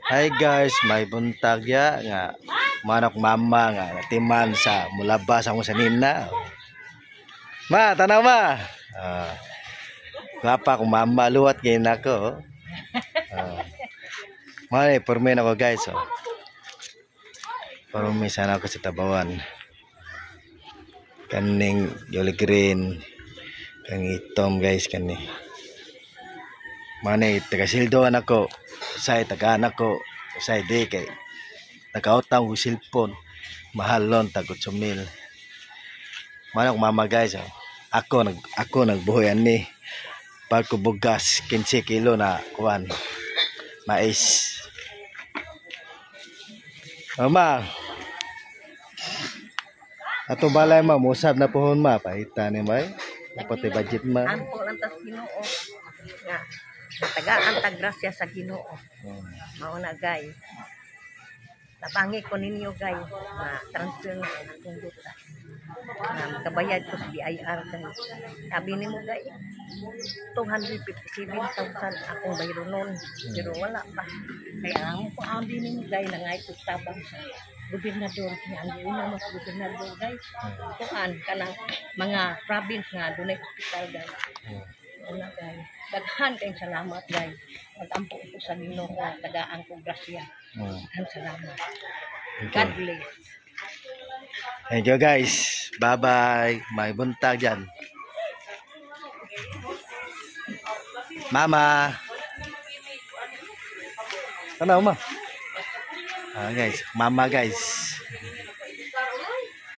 Hi guys, may buntag ya nga manok mama nga timan sa mulabas ang sanina. Ma, tanaw ma. Ah, Gapa ko mama luwat kay nako. Mali pormen ako guys. Pormen sana ako sa tabawan. Kaning yellow green, kang itom guys kani. Mane taga sildoan ako. Say taga anak ko. Say di kay nakautang ko cellphone. Mahalon tag 8,000. Manok mama guys. Ako nagbuhoyan ni. Pag ko bugas 15 kilo na kuan. Mais. Mama. Ato balay ma musab na pohon ma paita ni may. Dapat budget ma. Ampo lang tas Ginoo nga tagaan tag grasya sa Ginoo. Mao na gay. Tabangi ko ninyo gay na transfer na akong duta. Kabayad ko sa BIR kay. Sabi nimo gay 257,000 akong bayro noon. Pero wala pa. Kaya amo ko abi nimo gay nangay ko tabang sa gobernador niya ang una mas gobernador gay. Kuan kanang mga province nga dunay hospital gay. Una gay. Daghan kayong salamat gay. Mag-ampo ko sa Ginoo tagaan ko grasya. Ang salamat. God bless. Thank you guys. Bye-bye. May buntag dyan. Mama. Ano ma? Guys, mama guys.